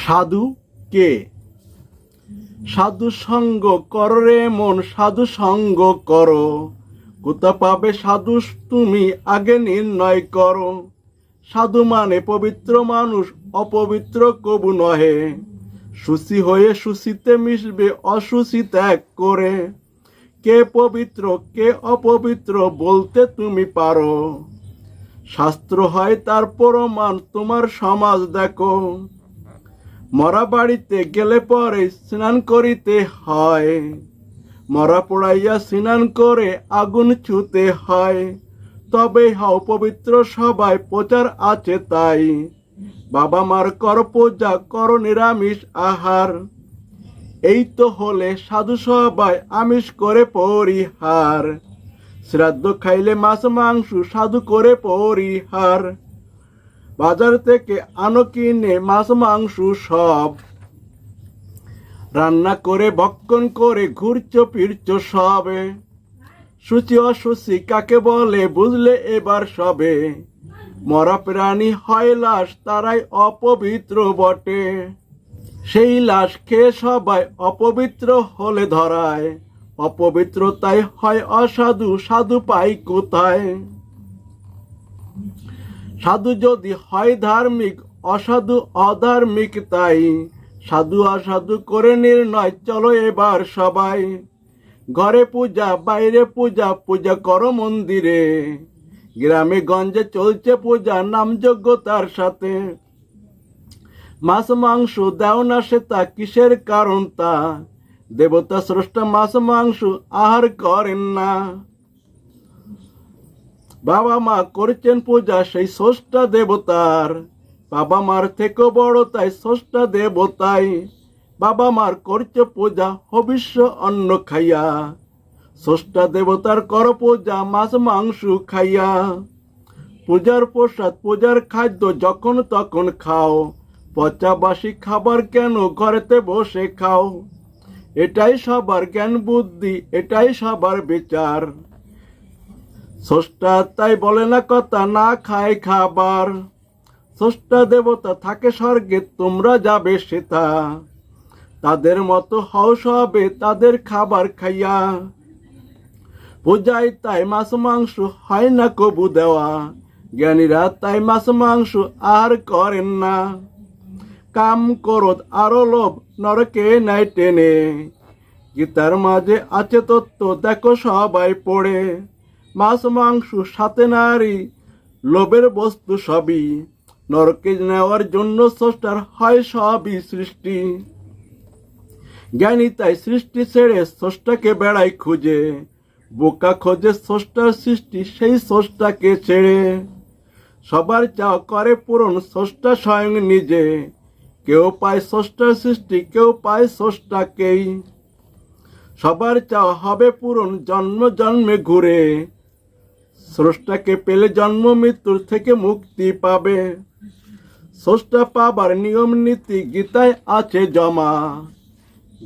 সাধু কে? সাধু সঙ্গ কর রে মন, সাধু সঙ্গ করো। কোথা পাবে সাধু তুমি আগে নির্ণয় করো। সাধু মানে পবিত্র মানুষ, অপবিত্র কবু নহে। শুচি হয়ে শুচিতে মিশবে, অশুচি ত্যাগ করে। কে পবিত্র কে অপবিত্র বলতে তুমি পারো। শাস্ত্র হয় তার প্রমাণ, তোমার সমাজ দেখো। মরা বাড়িতে গেলে পরে স্নান করিতে হয়। মরা পোড়াইয়া স্নান করে আগুন ছুতে হয়। তবে হও পবিত্র সবাই, প্রচার আছে তাই। বাবা মার কর পূজা, কর নিরামিষ আহার। এই তো হলে সাধু সবাই, আমিষ করে পরিহার। শ্রাদ্ধ খাইলে মাছ মাংস, সাধু করে পরিহার। বাজার থেকে আনো কিনে মাছ মাংস সব। রান্না করে ভক্ষণ করে ঘুরছ ফিরছ সবে। শুচি অশুচি কাকে বলে বুঝলে এবার সবে। মরা প্রাণী হয় লাশ, তারাই অপবিত্র বটে। সেই লাশ খেয়ে সবাই অপবিত্র হলে ধরায়। অপবিত্রতাই হয় অসাধু, সাধু পাই কোথায়? সাধু যদি হয় ধার্মিক, অসাধু অধার্মিক তাই। সাধু অসাধু করে নির্ণয়, চলো এবার সবাই। ঘরে পূজা বাইরে পূজা, পূজা করো মন্দিরে। গ্রামে গঞ্জে চলছে পূজা, নাম যোগ্যতার সাথে। মাছ মাংস দেও না সে তা, কিসের কারণ তা? দেবতা স্রষ্টা মাছ মাংস আহার করেন না। বাবা মা করছেন পূজা সেই স্রষ্টা দেবতার। বাবা মার থেকে বড় তাই স্রষ্টা দেবতাই। বাবা মার করছে পূজা হবিষ্য অন্ন খাইয়া। স্রষ্টা দেবতার কর পূজা মাছ মাংস খাইয়া। পূজার প্রসাদ পূজার খাদ্য যখন তখন খাও। পচা বাসি খাবার কেন ঘরেতে বসে খাও? এটাই সবার জ্ঞান বুদ্ধি, এটাই সবার বিচার। স্রষ্টা তাই বলে না কথা, না খায় খাবার। স্রষ্টা দেবতা থাকে স্বর্গে, তোমরা যাবে সেটা। তাদের মতো হও সবে, তাদের খাবার খাইয়া। পূজায় তাই মাছ মাংস হয় না কবু দেওয়া। জ্ঞানীরা তাই মাছ মাংস আর করেন না। কাম ক্রোধ আরো লোভ নরকে নাই টেনে। গীতার মাঝে আছে তত্ত্ব, দেখো সবাই পড়ে। মাছ মাংস সাথে নারী, লোভের বস্তু সবই। নরকে নেওয়ার জন্য স্রষ্টার হয় সবই সৃষ্টি। জ্ঞানী তাই সৃষ্টি ছেড়ে স্রষ্টাকে বেড়ায় খুঁজে। বোকা খোঁজে স্রষ্টার সৃষ্টি, সেই স্রষ্টাকে ছেড়ে। সবার চাও করে পূরণ, স্রষ্টা স্বয়ং নিজে। কেউ পায় স্রষ্টার সৃষ্টি, কেউ পায় স্রষ্টাকেই। সবার চাও হবে পূরণ, জন্ম জন্মে ঘুরে। স্রষ্টাকে পেলে জন্ম মৃত্যুর থেকে মুক্তি পাবে। স্রষ্টা পাবার নিয়ম নীতি গীতায় আছে জমা।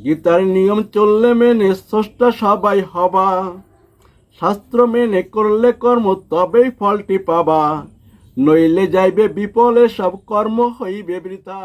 গীতার নিয়ম চললে মেনে স্রষ্টা সবাই হবা। শাস্ত্র মেনে করলে কর্ম, তবেই ফলটি পাবা। নইলে যাইবে বিফলে সব কর্ম, হইবে বৃথা।